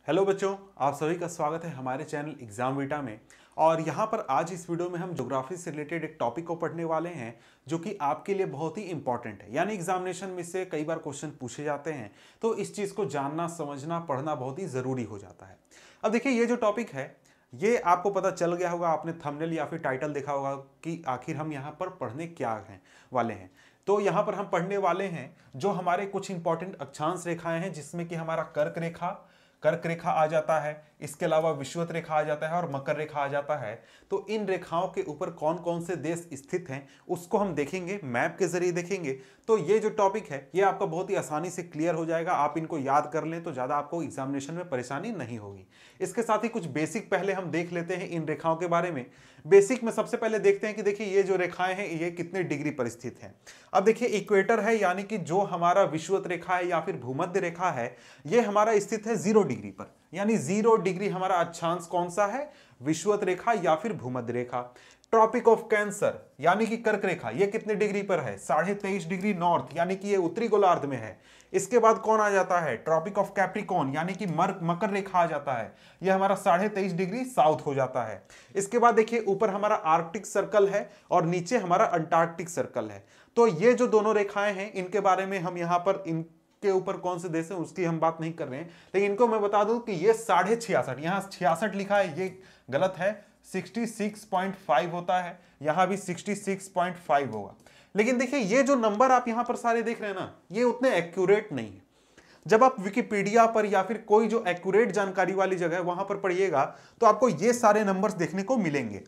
Hello बच्चों, आप सभी का स्वागत है हमारे चैनल एग्जाम वीटा में। और यहाँ पर आज इस वीडियो में हम ज्योग्राफी से रिलेटेड एक टॉपिक को पढ़ने वाले हैं जो कि आपके लिए बहुत ही इंपॉर्टेंट है। यानी एग्जामिनेशन में से कई बार क्वेश्चन पूछे जाते हैं, तो इस चीज़ को जानना, समझना, पढ़ना बहुत ही ज़रूरी हो जाता है। अब देखिए, ये जो टॉपिक है ये आपको पता चल गया होगा, आपने थंबनेल या फिर टाइटल देखा होगा कि आखिर हम यहाँ पर पढ़ने क्या हैं वाले हैं। तो यहाँ पर हम पढ़ने वाले हैं जो हमारे कुछ इंपॉर्टेंट अक्षांश रेखाएं हैं, जिसमें कि हमारा कर्क रेखा आ जाता है, इसके अलावा विषुवत रेखा आ जाता है और मकर रेखा आ जाता है। तो इन रेखाओं के ऊपर कौन कौन से देश स्थित हैं उसको हम देखेंगे, मैप के जरिए देखेंगे। तो ये जो टॉपिक है ये आपका बहुत ही आसानी से क्लियर हो जाएगा। आप इनको याद कर लें तो ज़्यादा आपको एग्जामिनेशन में परेशानी नहीं होगी। इसके साथ ही कुछ बेसिक पहले हम देख लेते हैं इन रेखाओं के बारे में। बेसिक में सबसे पहले देखते हैं कि देखिए ये जो रेखाएं हैं ये कितने डिग्री पर स्थित हैं। अब देखिए इक्वेटर है, यानी कि जो हमारा विषुवत रेखा है या फिर भूमध्य रेखा है, ये हमारा स्थित है 0 डिग्री पर। यानी 0 डिग्री हमारा अक्षांश कौन सा है? विषुवत रेखा या फिर भूमध्य रेखा। ट्रॉपिक ऑफ कैंसर यानी कि कर्क रेखा, ये कितने डिग्री पर है? 23.5 डिग्री नॉर्थ, यानी कि ये उत्तरी गोलार्ध में है। इसके बाद कौन आ जाता है? ट्रॉपिक ऑफ कैप्रिकॉर्न यानी कि मकर रेखा आ जाता है, ये हमारा 23.5 डिग्री साउथ हो जाता है। इसके बाद देखिए ऊपर हमारा आर्कटिक सर्कल है और नीचे हमारा अंटार्कटिक सर्कल है। तो ये जो दोनों रेखाएं हैं इनके बारे में हम यहाँ पर के ऊपर कौन से देश हैं उसकी हम बात नहीं कर रहे हैं, लेकिन इनको मैं बता दूं कि ये 66.5, यहां 66 लिखा है, ये गलत है, 66.5 होता है, यहां भी 66.5 होगा। लेकिन देखिए ये जो नंबर आप यहां पर सारे देख रहे हैं ना, ये उतने एक्यूरेट नहीं है। जब आप विकिपीडिया पर या फिर कोई जो एक्यूरेट जानकारी वाली जगह है वहां पर पढ़िएगा तो आपको ये सारे नंबर्स देखने को मिलेंगे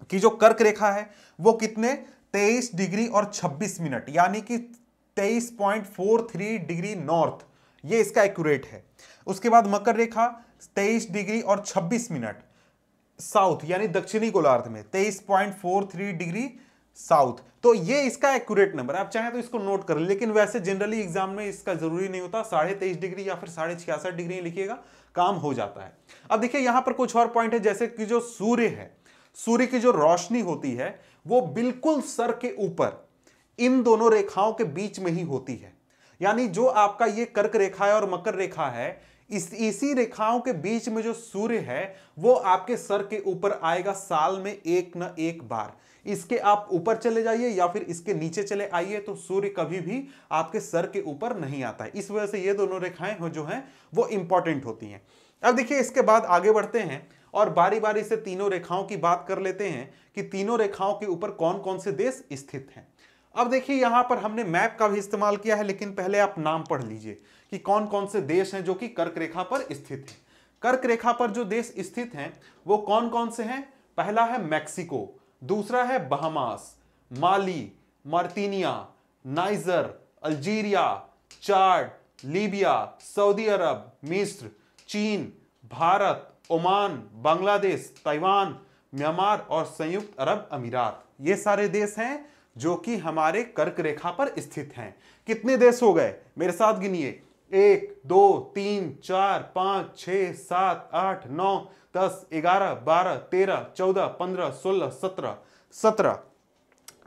कि जो कर्क रेखा है वो कितने 23 डिग्री और 26 मिनट, यानी कि 23.43 डिग्री नॉर्थ, ये इसका एक्यूरेट है। उसके बाद मकर रेखा 23 डिग्री और 26 मिनट साउथ, यानी दक्षिणी गोलार्ध में 23.43 डिग्री साउथ। तो ये इसका एक्यूरेट नंबर है। आप चाहें तो इसको नोट कर लें, लेकिन वैसे जनरली एग्जाम में इसका जरूरी नहीं होता। 23.5 डिग्री या फिर 66.5 डिग्री लिखिएगा, काम हो जाता है। अब देखिए यहां पर कुछ और पॉइंट है, जैसे कि जो सूर्य है, सूर्य की जो रोशनी होती है वो बिल्कुल सर के ऊपर इन दोनों रेखाओं के बीच में ही होती है। यानी जो आपका ये कर्क रेखा है और मकर रेखा है, इसी रेखाओं के बीच में जो सूर्य है वो आपके सर के ऊपर आएगा साल में एक न एक बार। इसके आप ऊपर चले जाइए या फिर इसके नीचे चले आइए तो सूर्य कभी भी आपके सर के ऊपर नहीं आता है। इस वजह से ये दोनों रेखाएं जो हैं वो इंपॉर्टेंट होती हैं। अब देखिए इसके बाद आगे बढ़ते हैं और बारी बारी से तीनों रेखाओं की बात कर लेते हैं कि तीनों रेखाओं के ऊपर कौन कौन से देश स्थित हैं। अब देखिए यहां पर हमने मैप का भी इस्तेमाल किया है, लेकिन पहले आप नाम पढ़ लीजिए कि कौन कौन से देश हैं जो कि कर्क रेखा पर स्थित हैं। कर्क रेखा पर जो देश स्थित हैं वो कौन कौन से हैं? पहला है मैक्सिको, दूसरा है बहामास, माली, मार्टिनिया, नाइजर, अल्जीरिया, चाड, लीबिया, सऊदी अरब, मिस्र, चीन, Bharat, Oman, Bangladesh, Taiwan, Myanmar और संयुक्त अरब अमीरात। ये सारे देश हैं जो कि हमारे कर्क रेखा पर स्थित हैं। कितने देश हो गए? मेरे साथ गिनिए, 1 2 3 4 5 6 7 8 9 10 11 12 13 14 15 16 17।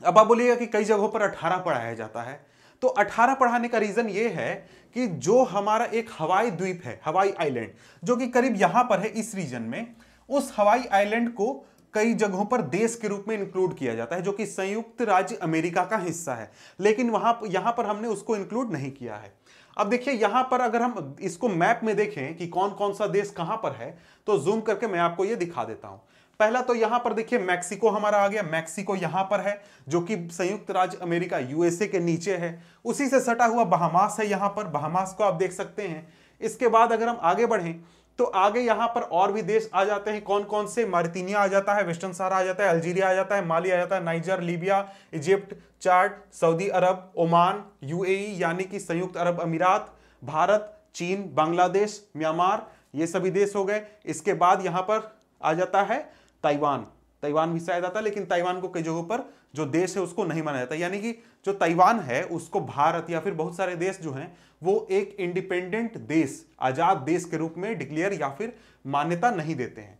अब आप बोलिएगा कि कई जगहों पर 18 पढ़ाया जाता है। तो 18 पढ़ाने का रीजन ये है कि जो हमारा एक हवाई द्वीप है, हवाई आइलैंड, जो कि करीब यहां पर है इस रीजन में, उस हवाई आइलैंड को कई जगहों पर देश के रूप में इंक्लूड किया जाता है, जो कि संयुक्त राज्य अमेरिका का हिस्सा है, लेकिन यहां पर हमने उसको इंक्लूड नहीं किया है। अब देखिए यहां पर अगर हम इसको मैप में देखें कि कौन कौन सा देश कहां पर है, तो जूम करके मैं आपको यह दिखा देता हूं। पहला तो यहां पर देखिए मैक्सिको हमारा आ गया, मैक्सिको यहां पर है जो कि संयुक्त राज्य अमेरिका यूएसए के नीचे है। उसी से सटा हुआ बहामास है, यहां पर बहामास को आप देख सकते हैं। इसके बाद अगर हम आगे बढ़ें तो आगे यहां पर और भी देश आ जाते हैं। कौन कौन से? मारितानिया आ जाता है, वेस्टर्न सहारा आ जाता है, अल्जीरिया आ जाता है, माली आ जाता है, नाइजर, लीबिया, इजिप्ट, चाड, सऊदी अरब, ओमान, यूएई यानी कि संयुक्त अरब अमीरात, भारत, चीन, बांग्लादेश, म्यांमार, ये सभी देश हो गए। इसके बाद यहां पर आ जाता है ताइवान, ताइवान भी शायद आता है, लेकिन ताइवान को कई जगहों पर जो देश है उसको नहीं माना जाता। यानी कि जो ताइवान है उसको भारत या फिर बहुत सारे देश जो हैं वो एक इंडिपेंडेंट देश, आजाद देश के रूप में डिक्लेयर या फिर मान्यता नहीं देते हैं।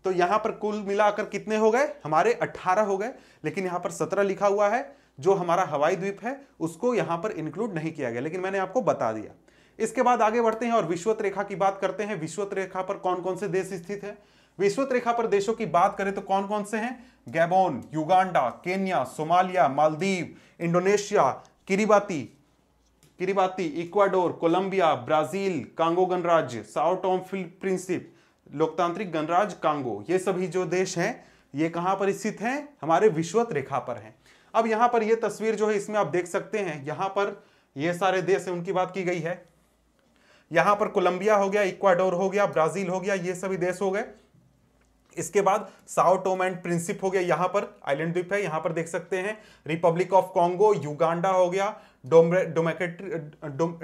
तो यहां पर कुल मिलाकर कितने हो गए? हमारे 18 हो गए, लेकिन यहां पर 17 लिखा हुआ है। जो हमारा हवाई द्वीप है उसको यहां पर इंक्लूड नहीं किया गया, लेकिन मैंने आपको बता दिया। इसके बाद आगे बढ़ते हैं और विषुवत रेखा की बात करते हैं। विषुवत रेखा पर कौन कौन से देश स्थित है? विषुवत रेखा पर देशों की बात करें तो कौन कौन से हैं? Gabon, Uganda, Kenya, Somalia, Maldives, Indonesia, Kiribati, Ecuador, Colombia, Brazil, Congo गणराज्य, साओ टोम प्रिंसिप, लोकतांत्रिक गणराज्य कांगो। ये सभी जो देश हैं ये कहां पर स्थित हैं? हमारे विषुवत रेखा पर हैं। अब यहां पर ये तस्वीर जो है इसमें आप देख सकते हैं, यहां पर ये सारे देश हैं उनकी बात की गई है। यहां पर कोलंबिया हो गया, इक्वाडोर हो गया, ब्राजील हो गया, ये सभी देश हो गए। इसके बाद साओ टोम एंड प्रिंसिप हो गया, यहां पर आइलैंड द्वीप है, यहां पर देख सकते हैं। रिपब्लिक ऑफ कॉन्गो, युगांडा हो गया,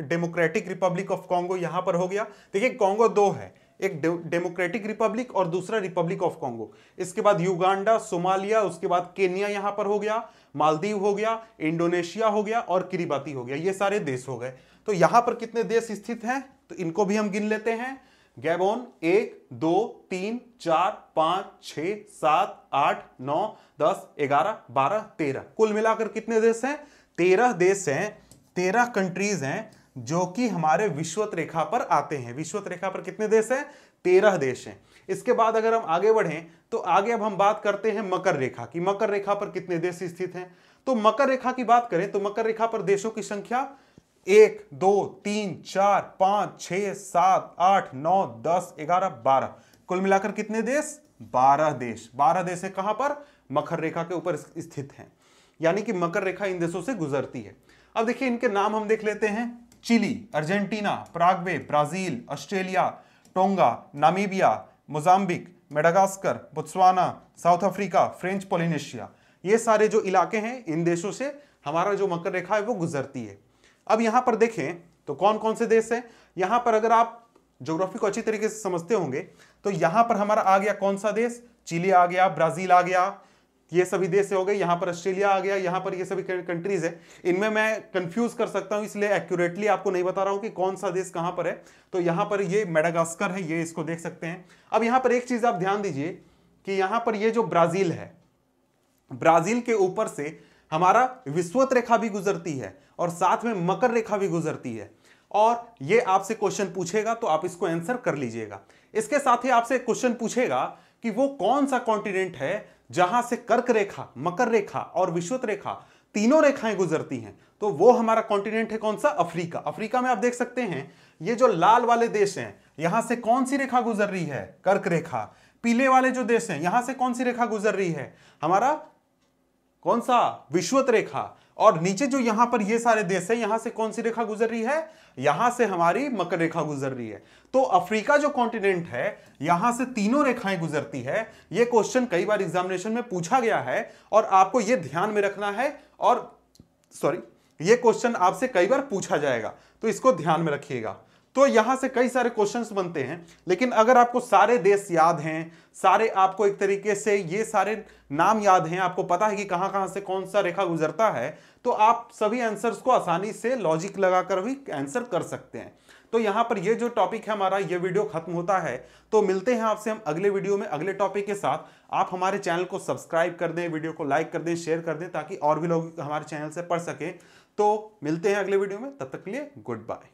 डेमोक्रेटिक रिपब्लिक ऑफ कॉन्गो यहां पर हो गया। देखिए कॉन्गो दो है, एक डेमोक्रेटिक रिपब्लिक और दूसरा रिपब्लिक ऑफ कॉन्गो। इसके बाद युगांडा, सोमालिया, उसके बाद केन्या यहां पर हो गया, मालदीव हो गया, इंडोनेशिया हो गया और किरिबाती हो गया। ये सारे देश हो गए। तो यहां पर कितने देश स्थित हैं तो इनको भी हम गिन लेते हैं। गैबोन 1 2 3 4 5 6 7 8 9 10 11 12 13, कुल मिलाकर कितने देश हैं? 13 देश हैं, 13 कंट्रीज हैं जो कि हमारे विषुवत रेखा पर आते हैं। विषुवत रेखा पर कितने देश हैं? 13 देश हैं। इसके बाद अगर हम आगे बढ़ें तो आगे अब हम बात करते हैं मकर रेखा की। मकर रेखा पर कितने देश स्थित हैं? तो मकर रेखा की बात करें तो मकर रेखा पर देशों की संख्या 1 2 3 4 5 6 7 8 9 10 11 12, कुल मिलाकर कितने देश? 12 देश। 12 देश है कहां पर? मकर रेखा के ऊपर स्थित हैं, यानी कि मकर रेखा इन देशों से गुजरती है। अब देखिए इनके नाम हम देख लेते हैं। Chile, Argentina, Paraguay, Brazil, Australia, Tonga, Namibia, Mozambique, Madagascar, Botswana, South Africa, French Polynesia, ये सारे जो इलाके हैं इन देशों से हमारा जो मकर रेखा है वो गुजरती है। अब यहां पर देखें तो कौन कौन से देश हैं। यहां पर अगर आप ज्योग्राफी को अच्छी तरीके से समझते होंगे तो यहां पर हमारा आ गया कौन सा देश? चिली आ गया, ब्राजील आ गया, ये सभी देश हो गए। यहां पर ऑस्ट्रेलिया आ गया, यहां पर ये सभी कंट्रीज है। इनमें मैं कंफ्यूज कर सकता हूं, इसलिए एक्यूरेटली आपको नहीं बता रहा हूं कि कौन सा देश कहां पर है। तो यहां पर ये मेडागास्कर है, ये इसको देख सकते हैं। अब यहां पर एक चीज आप ध्यान दीजिए कि यहां पर ये जो ब्राजील है, ब्राजील के ऊपर से हमारा विषुवत रेखा भी गुजरती है और साथ में मकर रेखा भी गुजरती है। और ये आपसे क्वेश्चन पूछेगा तो आप इसको आंसर कर लीजिएगा। इसके साथ ही आपसे क्वेश्चन पूछेगा कि वो कौन सा कॉन्टिनेंट है जहां से कर्क रेखा, मकर रेखा और विषुवत रेखा तीनों रेखाएं गुजरती हैं। तो वो हमारा कॉन्टिनेंट है कौन सा? अफ्रीका। अफ्रीका में आप देख सकते हैं ये जो लाल वाले देश हैं यहां से कौन सी रेखा गुजर रही है? कर्क रेखा। पीले वाले जो देश हैं यहां से कौन सी रेखा गुजर रही है? हमारा कौन सा? विषुवत रेखा। और नीचे जो यहां पर ये सारे देश हैं यहां से कौन सी रेखा गुजर रही है? यहां से हमारी मकर रेखा गुजर रही है। तो अफ्रीका जो कॉन्टिनेंट है यहां से तीनों रेखाएं गुजरती है। ये क्वेश्चन कई बार एग्जामिनेशन में पूछा गया है और आपको ये ध्यान में रखना है। और ये क्वेश्चन आपसे कई बार पूछा जाएगा तो इसको ध्यान में रखिएगा। तो यहां से कई सारे क्वेश्चंस बनते हैं, लेकिन अगर आपको सारे देश याद हैं, सारे आपको एक तरीके से ये सारे नाम याद हैं, आपको पता है कि कहां कहां से कौन सा रेखा गुजरता है, तो आप सभी आंसर्स को आसानी से लॉजिक लगाकर भी आंसर कर सकते हैं। तो यहां पर ये जो टॉपिक है हमारा, ये वीडियो खत्म होता है। तो मिलते हैं आपसे हम अगले वीडियो में अगले टॉपिक के साथ। आप हमारे चैनल को सब्सक्राइब कर दें, वीडियो को लाइक कर दें, शेयर कर दें, ताकि और भी लोग हमारे चैनल से पढ़ सकें। तो मिलते हैं अगले वीडियो में, तब तक के लिए गुड बाय।